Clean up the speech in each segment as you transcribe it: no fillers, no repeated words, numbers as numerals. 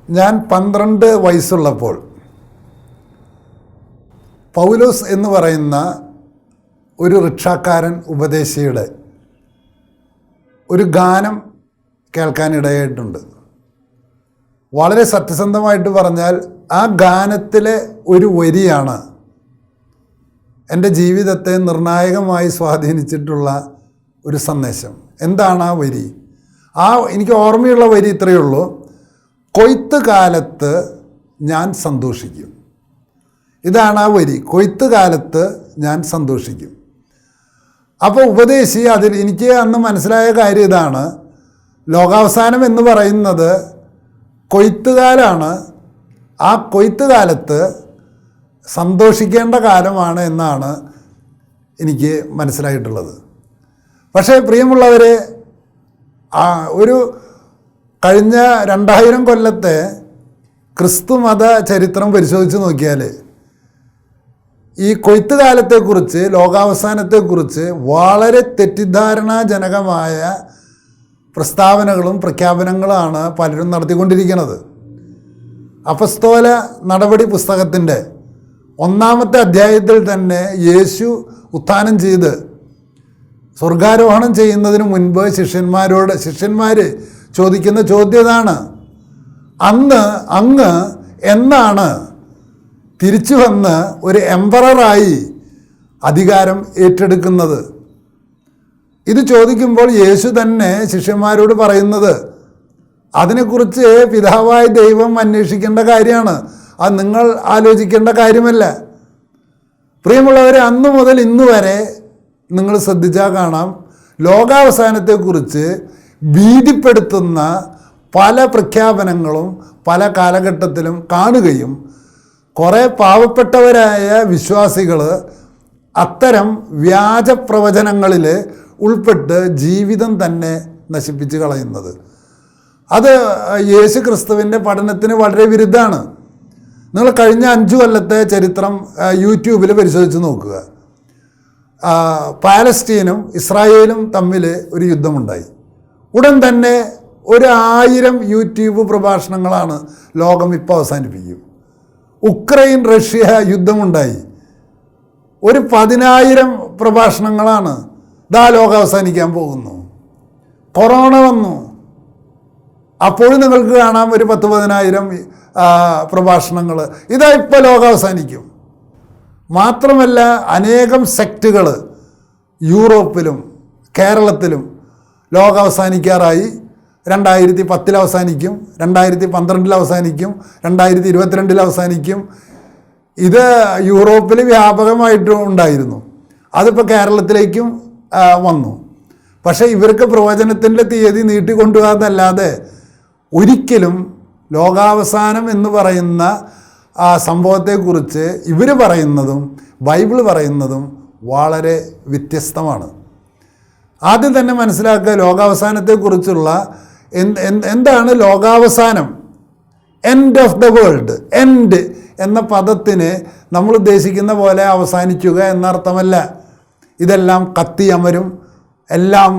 ഞാൻ 12 വയസ്സുള്ളപ്പോൾ പൗലോസ് എന്ന് പറയുന്ന ഒരു റിക്ഷാക്കാരൻ ഉപദേശിയുടെ ഒരു ഗാനം കേൾക്കാനിടയായിട്ടുണ്ട്. വളരെ സത്യസന്ധമായിട്ട് പറഞ്ഞാൽ ആ ഗാനത്തിലെ ഒരു വരിയാണ് എൻ്റെ ജീവിതത്തെ നിർണായകമായി സ്വാധീനിച്ചിട്ടുള്ള ഒരു സന്ദേശം. എന്താണ് ആ വരി? എനിക്ക് ഓർമ്മയുള്ള വരി ഇത്രയേ ഉള്ളൂ: കൊയ്ത്ത് കാലത്ത് ഞാൻ സന്തോഷിക്കും. ഇതാണ് ആ വരി, കൊയ്ത്ത് കാലത്ത് ഞാൻ സന്തോഷിക്കും. അപ്പോൾ ഉപദേശി എനിക്ക് അന്ന് മനസ്സിലായ കാര്യം ഇതാണ്: ലോകാവസാനം എന്ന് പറയുന്നത് കൊയ്ത്തുകാലാണ്. ആ കൊയ്ത്ത് കാലത്ത് സന്തോഷിക്കേണ്ട കാലമാണ് എന്നാണ് എനിക്ക് മനസ്സിലായിട്ടുള്ളത്. പക്ഷേ പ്രിയമുള്ളവരെ, ഒരു കഴിഞ്ഞ 2000 കൊല്ലത്തെ ക്രിസ്തുമത ചരിത്രം പരിശോധിച്ച് നോക്കിയാൽ ഈ കൊയ്ത്ത് കാലത്തെക്കുറിച്ച്, ലോകാവസാനത്തെക്കുറിച്ച് വളരെ തെറ്റിദ്ധാരണാജനകമായ പ്രസ്താവനകളും പ്രഖ്യാപനങ്ങളുമാണ് പലരും നടത്തിക്കൊണ്ടിരിക്കുന്നത്. അപ്പസ്തോല നടപടി പുസ്തകത്തിൻ്റെ 1-ാമത്തെ അധ്യായത്തിൽ തന്നെ യേശു ഉത്ഥാനം ചെയ്ത് സ്വർഗാരോഹണം ചെയ്യുന്നതിന് മുൻപ് ശിഷ്യന്മാർ ചോദിക്കുന്ന ചോദ്യം ഇതാണ്: അങ്ങ് എന്നാണ് തിരിച്ചു വന്ന് ഒരു എംപററായി അധികാരം ഏറ്റെടുക്കുന്നത്? ഇത് ചോദിക്കുമ്പോൾ യേശു തന്നെ ശിഷ്യന്മാരോട് പറയുന്നത് അതിനെക്കുറിച്ച് പിതാവായ ദൈവം അന്വേഷിക്കേണ്ട കാര്യമാണ്, അത് നിങ്ങൾ ആലോചിക്കേണ്ട കാര്യമല്ല. പ്രിയമുള്ളവരെ, അന്നു മുതൽ ഇന്ന് വരെ നിങ്ങൾ ശ്രദ്ധിച്ചാൽ കാണാം, ലോകാവസാനത്തെക്കുറിച്ച് ഭീതിപ്പെടുത്തുന്ന പല പ്രഖ്യാപനങ്ങളും പല കാലഘട്ടത്തിലും കാണുകയും കുറേ പാവപ്പെട്ടവരായ വിശ്വാസികൾ അത്തരം വ്യാജ പ്രവചനങ്ങളിൽ ഉൾപ്പെട്ട് ജീവിതം തന്നെ നശിപ്പിച്ച് കളയുന്നത്. അത് യേശു ക്രിസ്തുവിൻ്റെ പഠനത്തിന് വളരെ വിരുദ്ധമാണ്. നിങ്ങൾ കഴിഞ്ഞ 5 കൊല്ലത്തെ ചരിത്രം യൂട്യൂബിൽ പരിശോധിച്ച് നോക്കുക. പാലസ്തീനും ഇസ്രായേലും തമ്മിൽ ഒരു യുദ്ധമുണ്ടായി. ഉടൻ തന്നെ 1000 യൂട്യൂബ് പ്രഭാഷണങ്ങളാണ് ലോകം ഇപ്പോൾ അവസാനിപ്പിക്കും. ഉക്രൈൻ റഷ്യ യുദ്ധമുണ്ടായി, 10,000 പ്രഭാഷണങ്ങളാണ്. ലോകം അവസാനിക്കാൻ പോകുന്നു. കൊറോണ വന്നു, അപ്പോഴും നിങ്ങൾക്ക് കാണാം 10,000 പ്രഭാഷണങ്ങൾ. ഇപ്പോൾ ലോകം അവസാനിക്കും. മാത്രമല്ല, അനേകം സെക്റ്റുകൾ യൂറോപ്പിലും കേരളത്തിലും ലോകം അവസാനിക്കാറായി. 2010 അവസാനിക്കും, 2012 അവസാനിക്കും, 2022 അവസാനിക്കും. ഇത് യൂറോപ്പിൽ വ്യാപകമായിട്ടും ഉണ്ടായിരുന്നു. അതിപ്പോൾ കേരളത്തിലേക്കും വന്നു. പക്ഷേ ഇവർക്ക് പ്രവചനത്തിൻ്റെ തീയതി നീട്ടിക്കൊണ്ടുപോകാന്നല്ലാതെ ഒരിക്കലും ലോകാവസാനം എന്ന് പറയുന്ന ആ സംഭവത്തെക്കുറിച്ച് ഇവർ പറയുന്നതും ബൈബിൾ പറയുന്നതും വളരെ വ്യത്യസ്തമാണ്. ആദ്യം തന്നെ മനസ്സിലാക്കുക, ലോകാവസാനത്തെക്കുറിച്ചുള്ള എന്താണ് ലോകാവസാനം? End of the world. End എന്ന പദത്തിന് നമ്മൾ ഉദ്ദേശിക്കുന്ന പോലെ അവസാനിക്കുക എന്നർത്ഥമല്ല. ഇതെല്ലാം കത്തിയമരും, എല്ലാം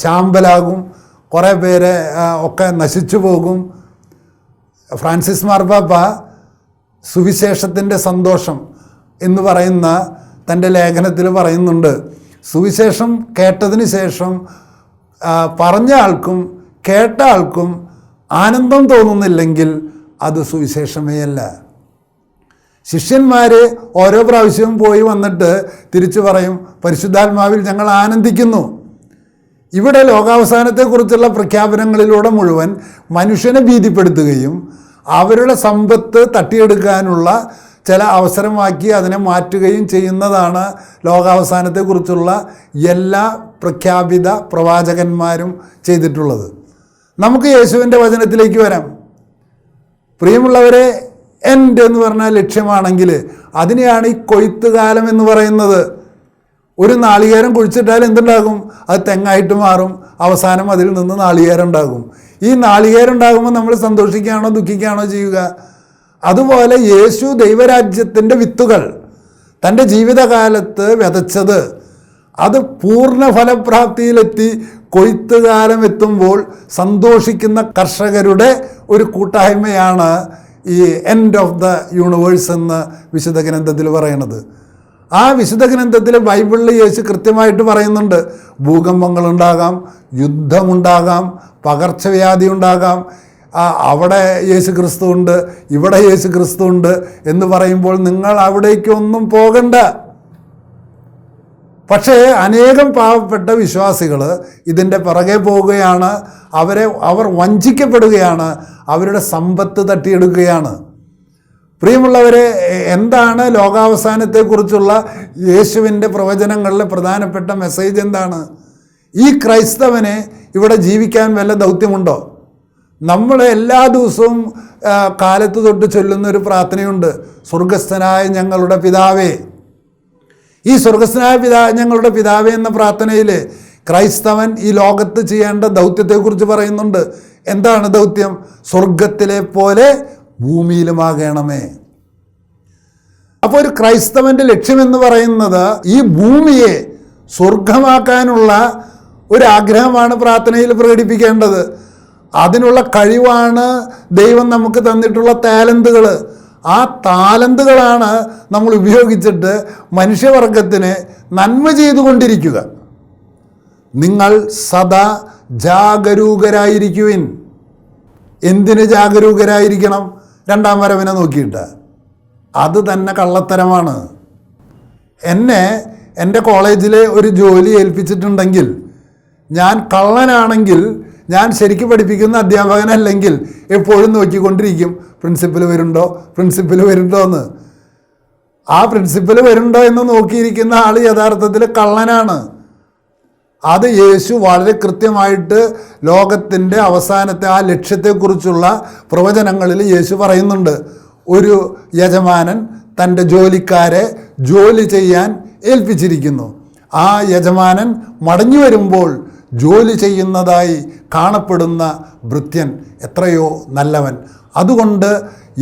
ചാമ്പലാകും, കുറേ പേരെ ഒക്കെ നശിച്ചു പോകും. ഫ്രാൻസിസ് മാർപ്പാപ്പ സുവിശേഷത്തിൻ്റെ സന്തോഷം എന്ന് പറയുന്ന തൻ്റെ ലേഖനത്തിൽ പറയുന്നുണ്ട്, സുവിശേഷം കേട്ടതിന് ശേഷം പറഞ്ഞ ആൾക്കും കേട്ട ആൾക്കും ആനന്ദം തോന്നുന്നില്ലെങ്കിൽ അത് സുവിശേഷമേ അല്ല. ശിഷ്യന്മാർ ഓരോ പ്രാവശ്യവും പോയി വന്നിട്ട് തിരിച്ചു പറയും, പരിശുദ്ധാത്മാവിൽ ഞങ്ങൾ ആനന്ദിക്കുന്നു. ഇവിടെ ലോകാവസാനത്തെക്കുറിച്ചുള്ള പ്രഖ്യാപനങ്ങളിലൂടെ മുഴുവൻ മനുഷ്യനെ ഭീതിപ്പെടുത്തുകയും അവരുടെ സമ്പത്ത് തട്ടിയെടുക്കാനുള്ള ചില അവസരമാക്കി അതിനെ മാറ്റുകയും ചെയ്യുന്നതാണ് ലോകാവസാനത്തെക്കുറിച്ചുള്ള എല്ലാ പ്രഖ്യാപിത പ്രവാചകന്മാരും ചെയ്തിട്ടുള്ളത്. നമുക്ക് യേശുവിൻ്റെ വചനത്തിലേക്ക് വരാം. പ്രിയമുള്ളവരെ, എൻഡ് എന്ന് പറഞ്ഞാൽ ലക്ഷ്യമാണെങ്കിൽ അതിനെയാണ് ഈ കൊയ്ത്തുകാലം എന്ന് പറയുന്നത്. ഒരു നാളികേരം കുഴിച്ചിട്ടാൽ എന്തുണ്ടാകും? അത് തെങ്ങായിട്ട് മാറും. അവസാനം അതിൽ നിന്ന് നാളികേരം ഉണ്ടാകും. ഈ നാളികേരം ഉണ്ടാകുമ്പോൾ നമ്മൾ സന്തോഷിക്കുകയാണോ ദുഃഖിക്കുകയാണോ ചെയ്യുക? അതുപോലെ യേശു ദൈവരാജ്യത്തിൻ്റെ വിത്തുകൾ തൻ്റെ ജീവിതകാലത്ത് വിതച്ചത് അത് പൂർണ്ണ ഫലപ്രാപ്തിയിലെത്തി കൊയ്ത്തുകാലം എത്തുമ്പോൾ സന്തോഷിക്കുന്ന കർഷകരുടെ ഒരു കൂട്ടായ്മയാണ് ഈ എൻഡ് ഓഫ് ദ യൂണിവേഴ്സ് എന്ന് വിശുദ്ധ ഗ്രന്ഥത്തിൽ പറയുന്നത്. ആ വിശുദ്ധ ഗ്രന്ഥത്തിൽ ബൈബിളിൽ യേശു കൃത്യമായിട്ട് പറയുന്നുണ്ട്, ഭൂകമ്പങ്ങളുണ്ടാകാം, യുദ്ധമുണ്ടാകാം, പകർച്ചവ്യാധി ഉണ്ടാകാം, അവിടെ യേശു ക്രിസ്തു ഉണ്ട്, ഇവിടെ യേശു ക്രിസ്തു ഉണ്ട് എന്ന് പറയുമ്പോൾ നിങ്ങൾ അവിടേക്കൊന്നും പോകണ്ട. പക്ഷേ അനേകം പാവപ്പെട്ട വിശ്വാസികൾ ഇതിൻ്റെ പിറകെ പോവുകയാണ്. അവർ വഞ്ചിക്കപ്പെടുകയാണ്, അവരുടെ സമ്പത്ത് തട്ടിയെടുക്കുകയാണ്. പ്രിയമുള്ളവരെ, എന്താണ് ലോകാവസാനത്തെക്കുറിച്ചുള്ള യേശുവിൻ്റെ പ്രവചനങ്ങളിലെ പ്രധാനപ്പെട്ട മെസ്സേജ് എന്താണ്? ഈ ക്രൈസ്തവനെ ഇവിടെ ജീവിക്കാൻ വല്ല ദൗത്യമുണ്ടോ? നമ്മൾ എല്ലാ ദിവസവും കാലത്ത് തൊട്ട് ചൊല്ലുന്ന ഒരു പ്രാർത്ഥനയുണ്ട്, സ്വർഗസ്ഥനായ ഞങ്ങളുടെ പിതാവേ. ഈ സ്വർഗസ്ഥനായ ഞങ്ങളുടെ പിതാവേ എന്ന പ്രാർത്ഥനയിൽ ക്രൈസ്തവൻ ഈ ലോകത്ത് ചെയ്യേണ്ട ദൗത്യത്തെക്കുറിച്ച് പറയുന്നുണ്ട്. എന്താണ് ദൗത്യം? സ്വർഗത്തിലെ പോലെ ഭൂമിയിലുമാകണമേ. അപ്പോൾ ഒരു ക്രൈസ്തവൻ്റെ ലക്ഷ്യമെന്ന് പറയുന്നത് ഈ ഭൂമിയെ സ്വർഗമാക്കാനുള്ള ഒരു ആഗ്രഹമാണ് പ്രാർത്ഥനയിൽ പ്രകടിപ്പിക്കേണ്ടത്. അതിനുള്ള കഴിവാണ് ദൈവം നമുക്ക് തന്നിട്ടുള്ള ടാലന്തുകൾ. ആ ടാലന്തുകളാണ് നമ്മൾ ഉപയോഗിച്ചിട്ട് മനുഷ്യവർഗത്തിന് നന്മ ചെയ്തുകൊണ്ടിരിക്കുക. നിങ്ങൾ സദാ ജാഗരൂകരായിരിക്കുവിൻ. എന്തിന് ജാഗരൂകരായിരിക്കണം? രണ്ടാം വരവിനെ നോക്കിയിട്ട്. അത് തന്നെ കള്ളത്തരമാണ്. എന്നെ എൻ്റെ കോളേജിലെ ഒരു ജോലി ഏൽപ്പിച്ചിട്ടുണ്ടെങ്കിൽ, ഞാൻ കള്ളനാണെങ്കിൽ, ഞാൻ ശരിക്കും പഠിപ്പിക്കുന്ന അധ്യാപകനല്ലെങ്കിൽ എപ്പോഴും നോക്കിക്കൊണ്ടിരിക്കും, പ്രിൻസിപ്പൽ വരുന്നുണ്ടോ എന്ന്. ആ പ്രിൻസിപ്പൽ വരുന്നുണ്ടോ എന്ന് നോക്കിയിരിക്കുന്ന ആൾ യഥാർത്ഥത്തിൽ കള്ളനാണ്. അത് യേശു വളരെ കൃത്യമായിട്ട് ലോകത്തിൻ്റെ അവസാനത്തെ ആ ലക്ഷ്യത്തെക്കുറിച്ചുള്ള പ്രവചനങ്ങളിൽ യേശു പറയുന്നുണ്ട്. ഒരു യജമാനൻ തൻ്റെ ജോലിക്കാരെ ജോലി ചെയ്യാൻ ഏൽപ്പിച്ചിരിക്കുന്നു. ആ യജമാനൻ മടങ്ങി വരുമ്പോൾ ജോലി ചെയ്യുന്നതായി കാണപ്പെടുന്ന ഭൃത്യൻ എത്രയോ നല്ലവൻ. അതുകൊണ്ട്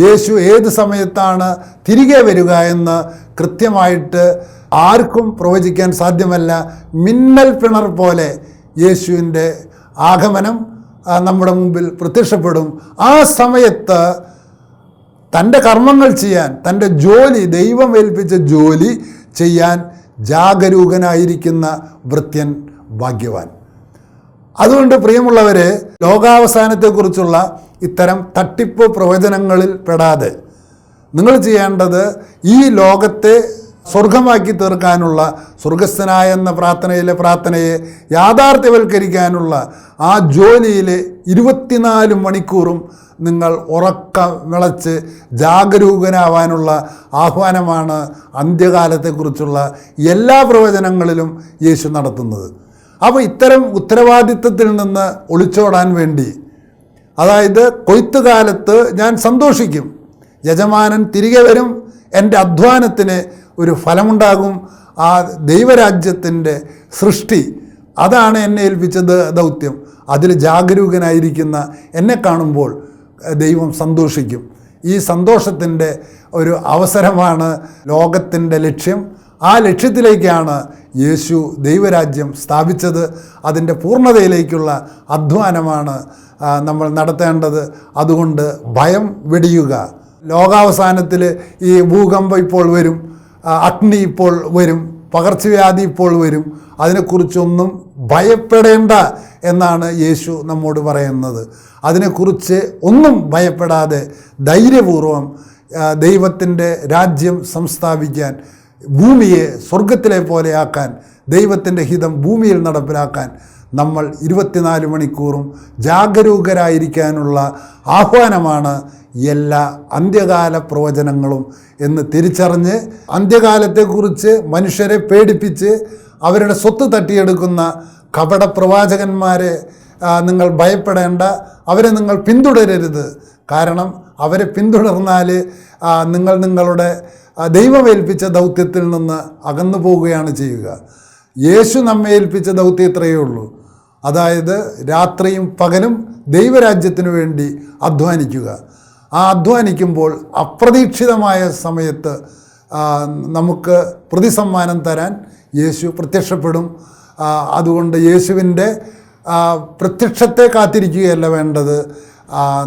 യേശു ഏത് സമയത്താണ് തിരികെ വരിക എന്ന് കൃത്യമായിട്ട് ആർക്കും പ്രവചിക്കാൻ സാധ്യമല്ല. മിന്നൽ പിണർ പോലെ യേശുവിൻ്റെ ആഗമനം നമ്മുടെ മുമ്പിൽ പ്രത്യക്ഷപ്പെടും. ആ സമയത്ത് തൻ്റെ കർമ്മങ്ങൾ ചെയ്യാൻ, തൻ്റെ ജോലി, ദൈവം ഏൽപ്പിച്ച ജോലി ചെയ്യാൻ ജാഗരൂകനായിരിക്കുന്ന ഭൃത്യൻ ഭാഗ്യവാൻ. അതുകൊണ്ട് പ്രിയമുള്ളവരെ, ലോകാവസാനത്തെക്കുറിച്ചുള്ള ഇത്തരം തട്ടിപ്പ് പ്രവചനങ്ങളിൽ പെടാതെ നിങ്ങൾ ചെയ്യേണ്ടത് ഈ ലോകത്തെ സ്വർഗമാക്കി തീർക്കാനുള്ള, സ്വർഗസ്ഥനായ എന്ന പ്രാർത്ഥനയെ യാഥാർത്ഥ്യവൽക്കരിക്കാനുള്ള ആ ജോലിയിൽ 24 മണിക്കൂറും നിങ്ങൾ ഉറക്കം വിളച്ച് ജാഗരൂകനാവാനുള്ള ആഹ്വാനമാണ് അന്ത്യകാലത്തെക്കുറിച്ചുള്ള എല്ലാ പ്രവചനങ്ങളിലും യേശു നടത്തുന്നത്. അപ്പോൾ ഇത്തരം ഉത്തരവാദിത്വത്തിൽ നിന്ന് ഒളിച്ചോടാൻ വേണ്ടി, അതായത് കൊയ്ത്തുകാലത്ത് ഞാൻ സന്തോഷിക്കും, യജമാനൻ തിരികെ വരും, എൻ്റെ അധ്വാനത്തിന് ഒരു ഫലമുണ്ടാകും, ആ ദൈവരാജ്യത്തിൻ്റെ സൃഷ്ടി, അതാണ് എന്നെ ഏൽപ്പിച്ചത് ദൗത്യം. അതിൽ ജാഗരൂകനായിരിക്കുന്ന എന്നെ കാണുമ്പോൾ ദൈവം സന്തോഷിക്കും. ഈ സന്തോഷത്തിൻ്റെ ഒരു അവസരമാണ് ലോകത്തിൻ്റെ ലക്ഷ്യം. ആ ലക്ഷ്യത്തിലേക്കാണ് യേശു ദൈവരാജ്യം സ്ഥാപിച്ചത്. അതിൻ്റെ പൂർണ്ണതയിലേക്കുള്ള അധ്വാനമാണ് നമ്മൾ നടത്തേണ്ടത്. അതുകൊണ്ട് ഭയം വെടിയുക. ലോകാവസാനത്തിൽ ഈ ഭൂകമ്പം ഇപ്പോൾ വരും, അഗ്നി ഇപ്പോൾ വരും, പകർച്ചവ്യാധി ഇപ്പോൾ വരും, അതിനെക്കുറിച്ചൊന്നും ഭയപ്പെടേണ്ട എന്നാണ് യേശു നമ്മോട് പറയുന്നത്. അതിനെക്കുറിച്ച് ഒന്നും ഭയപ്പെടാതെ ധൈര്യപൂർവം ദൈവത്തിൻ്റെ രാജ്യം സംസ്ഥാപിക്കാൻ, ഭൂമിയെ സ്വർഗത്തിലെ പോലെയാക്കാൻ, ദൈവത്തിൻ്റെ ഹിതം ഭൂമിയിൽ നടപ്പിലാക്കാൻ നമ്മൾ 24 മണിക്കൂറും ജാഗരൂകരായിരിക്കാനുള്ള ആഹ്വാനമാണ് എല്ലാ അന്ത്യകാല പ്രവചനങ്ങളും എന്ന് തിരിച്ചറിഞ്ഞ്, അന്ത്യകാലത്തെക്കുറിച്ച് മനുഷ്യരെ പേടിപ്പിച്ച് അവരുടെ സ്വത്ത് തട്ടിയെടുക്കുന്ന കപട പ്രവാചകന്മാരെ നിങ്ങൾ ഭയപ്പെടേണ്ട, അവരെ നിങ്ങൾ പിന്തുടരരുത്. കാരണം അവരെ പിന്തുടർന്നാൽ നിങ്ങൾ നിങ്ങളുടെ ദൈവമേൽപ്പിച്ച ദൗത്യത്തിൽ നിന്ന് അകന്നു പോവുകയാണ് ചെയ്യുക. യേശു നമ്മെ ഏൽപ്പിച്ച ദൗത്യം ഇത്രയേ ഉള്ളൂ, അതായത് രാത്രിയും പകലും ദൈവരാജ്യത്തിനു വേണ്ടി അധ്വാനിക്കുക. ആ അധ്വാനിക്കുമ്പോൾ അപ്രതീക്ഷിതമായ സമയത്ത് നമുക്ക് പ്രതിസമ്മാനം തരാൻ യേശു പ്രത്യക്ഷപ്പെടും. അതുകൊണ്ട് യേശുവിൻ്റെ പ്രത്യക്ഷത്തെ കാത്തിരിക്കുകയല്ല വേണ്ടത്,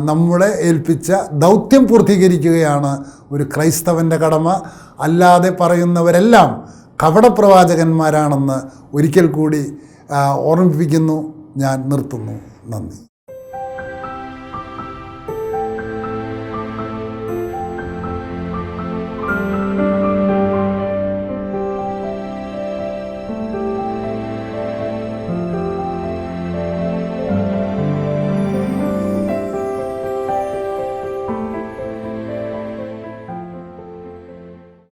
നമ്മളെ ഏൽപ്പിച്ച ദൗത്യം പൂർത്തീകരിക്കുകയാണ് ഒരു ക്രൈസ്തവൻ്റെ കടമ. അല്ലാതെ പറയുന്നവരെല്ലാം കപടപ്രവാചകന്മാരാണെന്ന് ഒരിക്കൽ കൂടി ഓർമ്മിപ്പിക്കുന്നു. ഞാൻ നിർത്തുന്നു. നന്ദി.